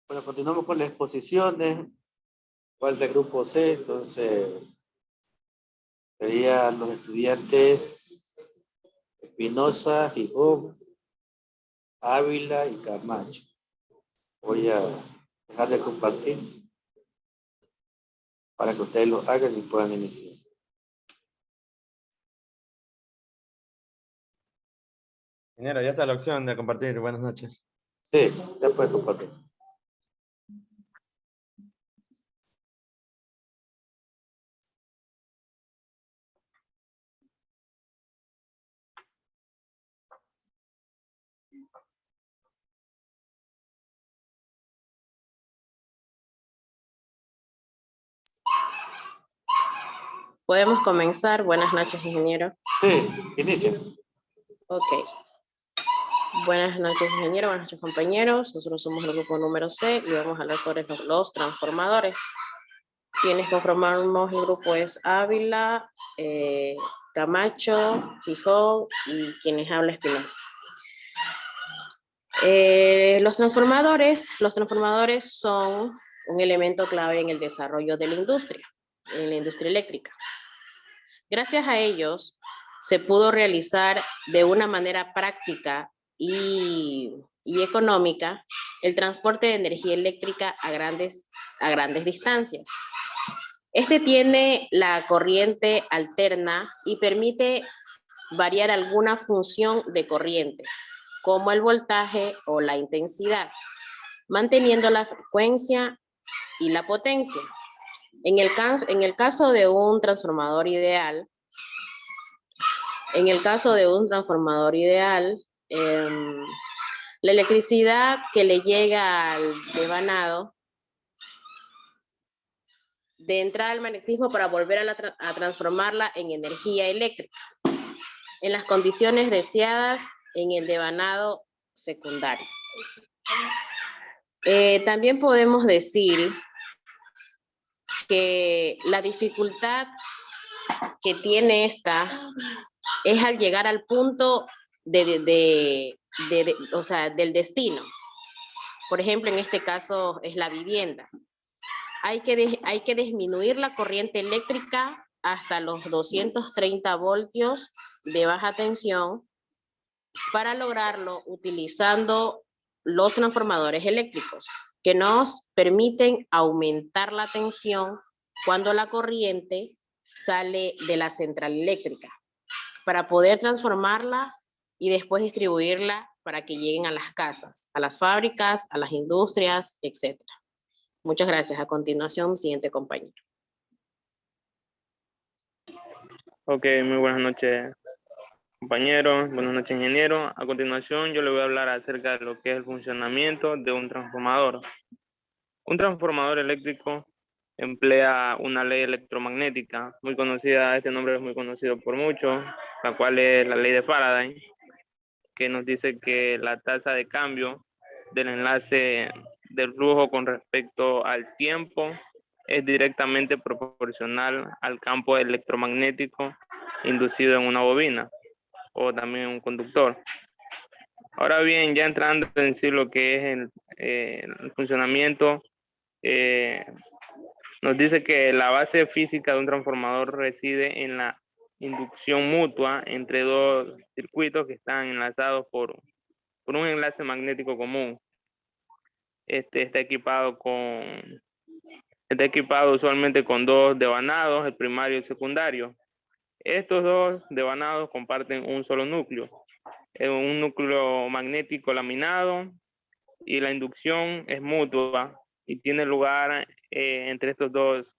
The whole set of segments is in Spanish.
Bueno, continuamos con las exposiciones. Falta el grupo C, entonces serían los estudiantes Espinosa, Gijón, Ávila y Camacho. Voy a dejar de compartir para que ustedes lo hagan y puedan iniciar. Ingeniero, ya está la opción de compartir. Buenas noches. Sí, ya puedes compartir. Podemos comenzar. Buenas noches, ingeniero. Sí, inicia. Ok. Buenas noches, ingeniero. Buenas noches, compañeros. Nosotros somos el grupo número C y vamos a hablar sobre los transformadores. Quienes conformamos el grupo es Ávila, Camacho, Gijón y quienes habla Espinosa. Los transformadores son un elemento clave en el desarrollo de la industria, en la industria eléctrica. Gracias a ellos se pudo realizar de una manera práctica y económica el transporte de energía eléctrica a grandes distancias. Este tiene la corriente alterna y permite variar alguna función de corriente, como el voltaje o la intensidad, manteniendo la frecuencia y la potencia. En el caso de un transformador ideal, la electricidad que le llega al devanado de entrada al magnetismo para volver a transformarla en energía eléctrica en las condiciones deseadas en el devanado secundario. También podemos decir que la dificultad que tiene esta es al llegar al punto del destino. Por ejemplo, en este caso es la vivienda. Hay que disminuir la corriente eléctrica hasta los 230 voltios de baja tensión para lograrlo utilizando los transformadores eléctricos que nos permiten aumentar la tensión cuando la corriente sale de la central eléctrica para poder transformarla y después distribuirla para que lleguen a las casas, a las fábricas, a las industrias, etc. Muchas gracias. A continuación, siguiente compañero. Ok, muy buenas noches, compañeros. Buenas noches, ingeniero. A continuación, yo le voy a hablar acerca de lo que es el funcionamiento de un transformador. Un transformador eléctrico emplea una ley electromagnética muy conocida. Este nombre es muy conocido por muchos, la cual es la ley de Faraday, que nos dice que la tasa de cambio del enlace del flujo con respecto al tiempo es directamente proporcional al campo electromagnético inducido en una bobina o también un conductor. Ahora bien, ya entrando en sí lo que es el funcionamiento, nos dice que la base física de un transformador reside en la inducción mutua entre dos circuitos que están enlazados por un enlace magnético común. Está equipado usualmente con dos devanados, el primario y el secundario. Estos dos devanados comparten un solo núcleo, un núcleo magnético laminado, y la inducción es mutua y tiene lugar entre estos dos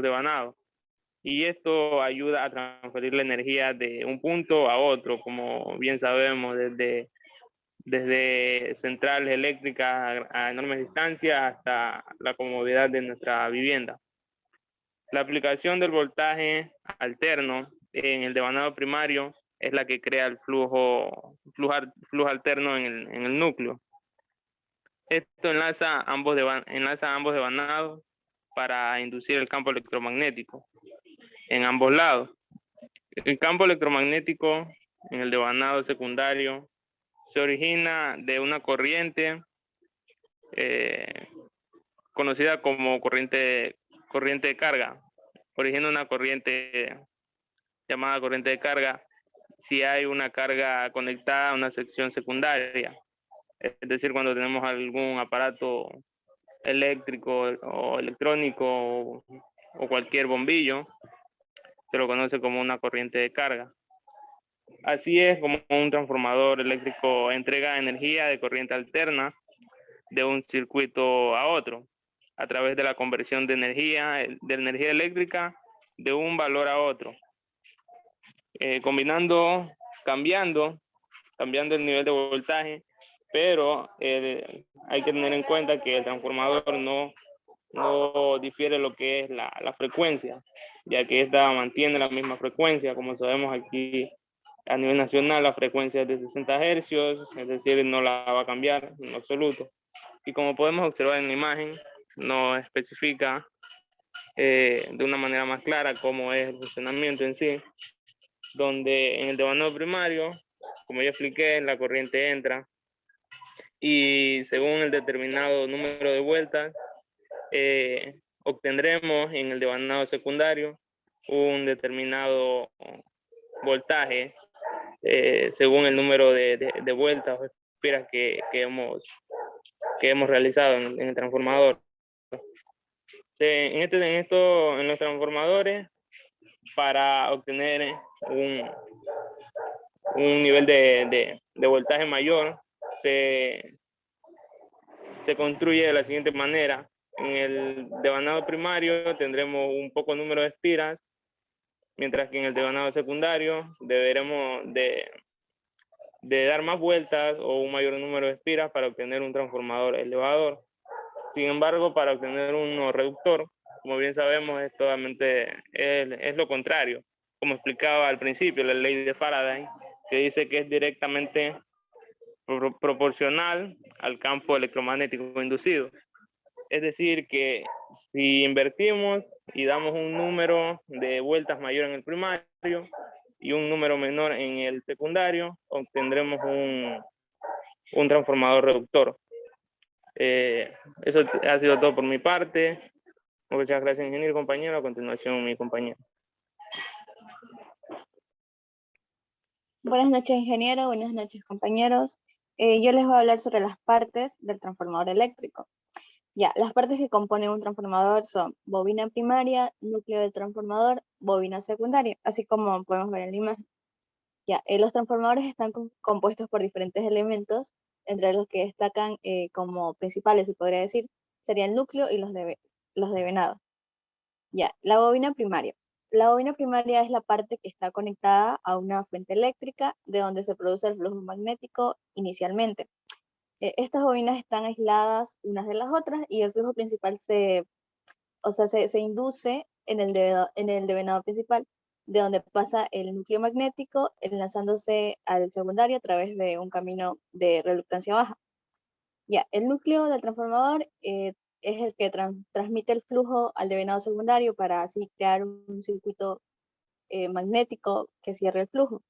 devanados. Y esto ayuda a transferir la energía de un punto a otro, como bien sabemos, desde centrales eléctricas a enormes distancias hasta la comodidad de nuestra vivienda. La aplicación del voltaje alterno en el devanado primario es la que crea el flujo alterno en el núcleo. Esto enlaza ambos devanados para inducir el campo electromagnético en ambos lados. El campo electromagnético en el devanado secundario se origina de una corriente conocida como corriente de carga. Origina una corriente llamada corriente de carga si hay una carga conectada a una sección secundaria. Es decir, cuando tenemos algún aparato eléctrico o electrónico o cualquier bombillo, se lo conoce como una corriente de carga. Así es como un transformador eléctrico entrega energía de corriente alterna de un circuito a otro, a través de la conversión de energía eléctrica de un valor a otro, cambiando el nivel de voltaje, pero hay que tener en cuenta que el transformador no difiere lo que es la frecuencia, ya que esta mantiene la misma frecuencia. Como sabemos, aquí a nivel nacional la frecuencia es de 60 hercios, es decir, no la va a cambiar en absoluto. Y como podemos observar en la imagen, no especifica de una manera más clara cómo es el funcionamiento en sí, donde en el devanado primario, como ya expliqué, la corriente entra y según el determinado número de vueltas, obtendremos en el devanado secundario un determinado voltaje según el número de vueltas o espiras que hemos realizado en el transformador. En los transformadores, para obtener un nivel de voltaje mayor, se construye de la siguiente manera. En el devanado primario tendremos un poco número de espiras, mientras que en el devanado secundario deberemos de dar más vueltas o un mayor número de espiras para obtener un transformador elevador. Sin embargo, para obtener un reductor, como bien sabemos, es lo contrario. Como explicaba al principio, la ley de Faraday, que dice que es directamente proporcional al campo electromagnético inducido. Es decir, que si invertimos y damos un número de vueltas mayor en el primario y un número menor en el secundario, obtendremos un transformador reductor. Eso ha sido todo por mi parte. Muchas gracias, ingeniero y compañero. A continuación, mi compañero. Buenas noches, ingeniero. Buenas noches, compañeros. Yo les voy a hablar sobre las partes del transformador eléctrico. Ya, las partes que componen un transformador son bobina primaria, núcleo del transformador, bobina secundaria, así como podemos ver en la imagen. Ya, los transformadores están compuestos por diferentes elementos, entre los que destacan como principales, se podría decir, sería el núcleo y los devenados. Ya, la bobina primaria. La bobina primaria es la parte que está conectada a una fuente eléctrica de donde se produce el flujo magnético inicialmente. Estas bobinas están aisladas unas de las otras y el flujo principal se induce en el devenado principal, de donde pasa el núcleo magnético enlazándose al secundario a través de un camino de reluctancia baja. Ya, el núcleo del transformador es el que transmite el flujo al devenado secundario para así crear un circuito magnético que cierre el flujo.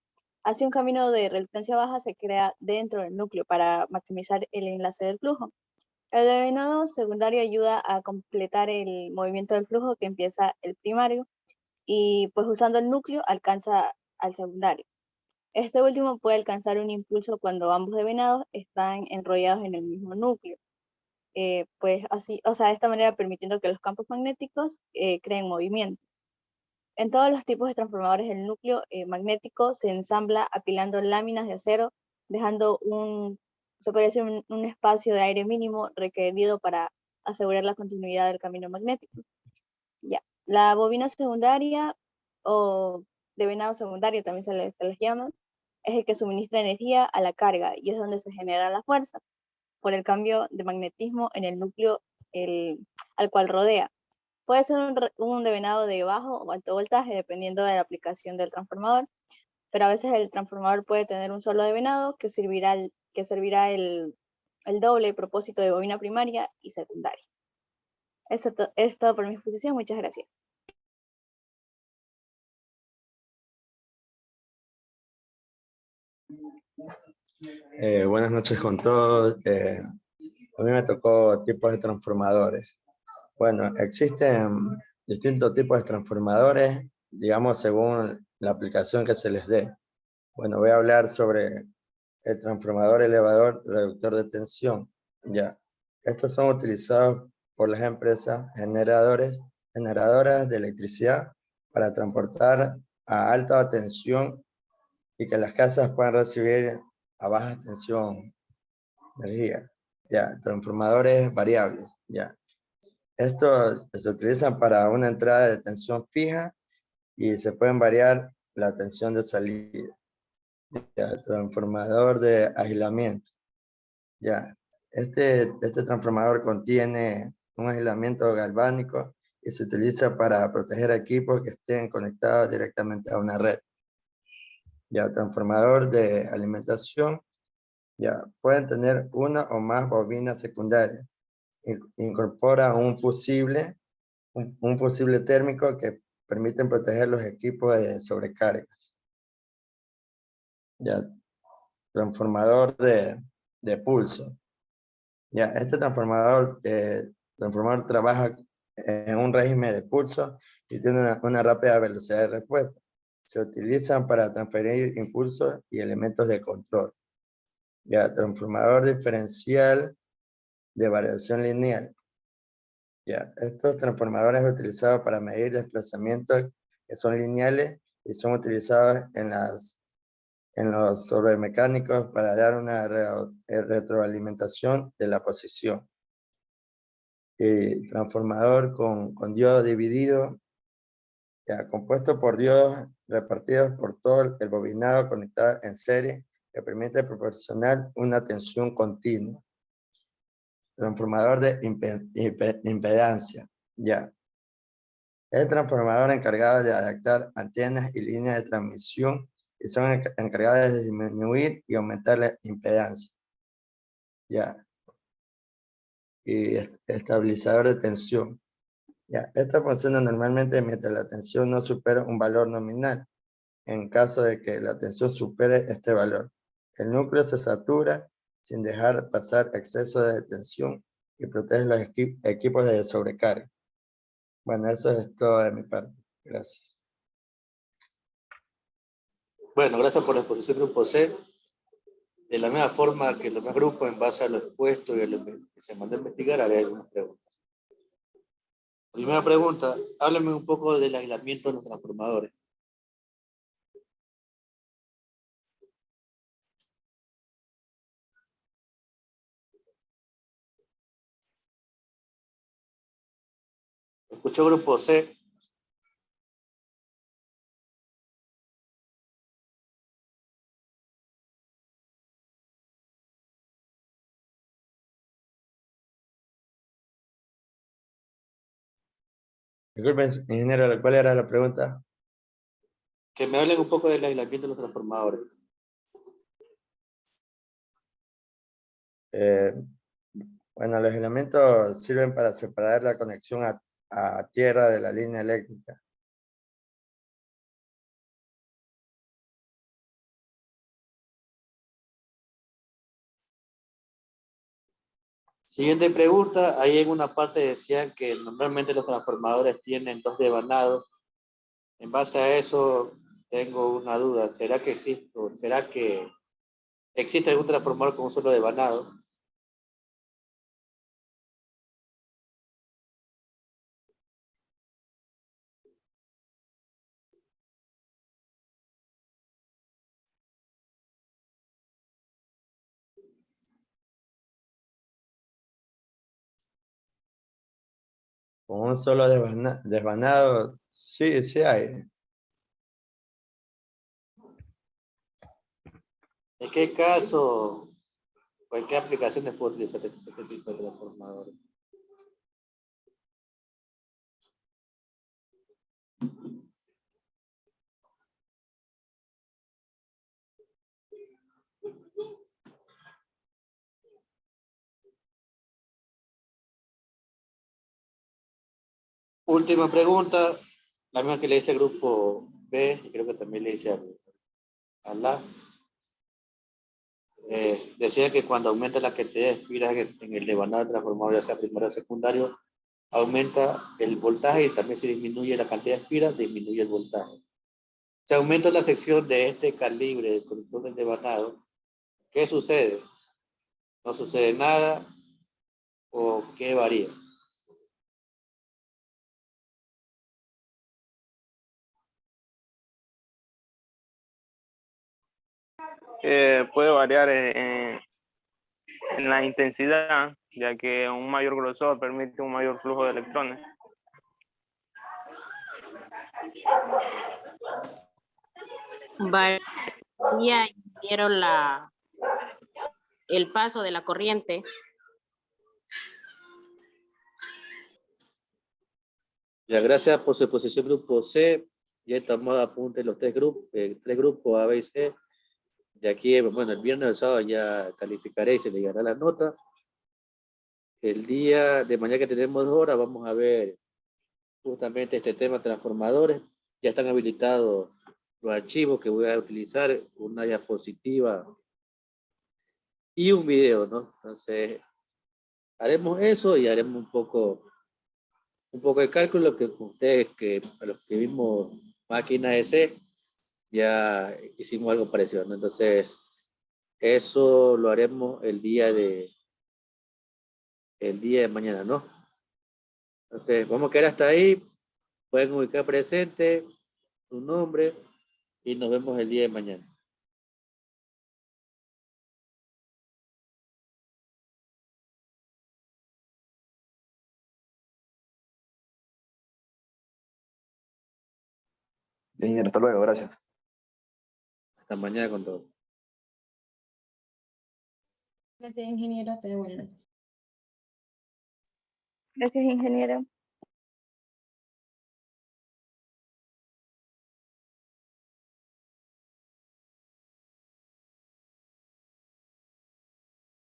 Así un camino de reluctancia baja se crea dentro del núcleo para maximizar el enlace del flujo. El devenado secundario ayuda a completar el movimiento del flujo que empieza el primario y pues usando el núcleo alcanza al secundario. Este último puede alcanzar un impulso cuando ambos devenados están enrollados en el mismo núcleo. Pues así, de esta manera permitiendo que los campos magnéticos creen movimiento. En todos los tipos de transformadores, el núcleo magnético se ensambla apilando láminas de acero, dejando un espacio de aire mínimo requerido para asegurar la continuidad del camino magnético. Ya. La bobina secundaria o devenado secundario también se les llama, es el que suministra energía a la carga y es donde se genera la fuerza por el cambio de magnetismo en el núcleo al cual rodea. Puede ser un devenado de bajo o alto voltaje dependiendo de la aplicación del transformador, pero a veces el transformador puede tener un solo devenado que servirá el doble propósito de bobina primaria y secundaria. Eso es todo por mi exposición. Muchas gracias. Buenas noches con todos. A mí me tocó tipos de transformadores. Bueno, existen distintos tipos de transformadores, digamos, según la aplicación que se les dé. Bueno, voy a hablar sobre el transformador elevador reductor de tensión. Ya, estos son utilizados por las empresas generadoras de electricidad para transportar a alta tensión y que las casas puedan recibir a baja tensión energía. Ya, transformadores variables. Ya, estos se utilizan para una entrada de tensión fija y se pueden variar la tensión de salida. Ya, transformador de aislamiento. Ya, este transformador contiene un aislamiento galvánico y se utiliza para proteger equipos que estén conectados directamente a una red. Ya, transformador de alimentación. Ya, pueden tener una o más bobinas secundarias. Incorpora un fusible térmico que permiten proteger los equipos de sobrecarga. Ya, transformador de pulso. Ya, este transformador trabaja en un régimen de pulso y tiene una rápida velocidad de respuesta. Se utilizan para transferir impulsos y elementos de control. Ya, transformador diferencial de variación lineal. Ya, estos transformadores son utilizados para medir desplazamientos que son lineales y son utilizados en los sobremecánicos para dar una retroalimentación de la posición. Transformador con diodo dividido, ya, compuesto por diodos repartidos por todo el bobinado conectado en serie que permite proporcionar una tensión continua. Transformador de impedancia, ya. Es el transformador encargado de adaptar antenas y líneas de transmisión y son encargadas de disminuir y aumentar la impedancia. Ya. Y estabilizador de tensión. Ya. Esta funciona normalmente mientras la tensión no supera un valor nominal. En caso de que la tensión supere este valor, el núcleo se satura sin dejar pasar exceso de tensión y protege los equipos de sobrecarga. Bueno, eso es todo de mi parte. Gracias. Bueno, gracias por la exposición grupo C. De la misma forma que los demás grupos, en base a lo expuesto y a lo que se mandó a investigar, haré algunas preguntas. Primera pregunta, háblame un poco del aislamiento de los transformadores. ¿Escuchó grupo C? Disculpen, ingeniero, ¿cuál era la pregunta? Que me hablen un poco del aislamiento de los transformadores. Bueno, los aislamientos sirven para separar la conexión a tierra de la línea eléctrica. Siguiente pregunta, ahí en una parte decían que normalmente los transformadores tienen 2 devanados. En base a eso tengo una duda, ¿será que existe algún transformador con un solo devanado? Con un solo desvanado, sí, sí hay. ¿En qué caso o en qué aplicaciones puedo utilizar este tipo de transformadores? Última pregunta, la misma que le hice al grupo B, y creo que también le hice a la. Decía que cuando aumenta la cantidad de espiras en el devanado transformador, ya sea primario o secundario, aumenta el voltaje y también se disminuye la cantidad de espiras, disminuye el voltaje. Se aumenta la sección de este calibre del conductor del devanado. ¿Qué sucede? ¿No sucede nada? ¿O qué varía? Puede variar en la intensidad, ya que un mayor grosor permite un mayor flujo de electrones. Varía, vieron el paso de la corriente. Ya, gracias por su exposición, grupo C. Ya estamos a punto de los tres grupos A, B y C. De aquí, bueno, el viernes o el sábado ya calificaré y se le dará la nota. El día de mañana que tenemos 2 horas, vamos a ver justamente este tema transformadores. Ya están habilitados los archivos que voy a utilizar, una diapositiva y un video, ¿no? Entonces, haremos eso y haremos un poco de cálculo que con ustedes, que a los que vimos máquinas EC, ya hicimos algo parecido, ¿no? Entonces, eso lo haremos el día de mañana, ¿no? Entonces, vamos a quedar hasta ahí. Pueden ubicar presente su nombre y nos vemos el día de mañana. Ingeniero, hasta luego, gracias. Hasta mañana con todo. Gracias, ingeniero. Hasta luego. Gracias, ingeniero.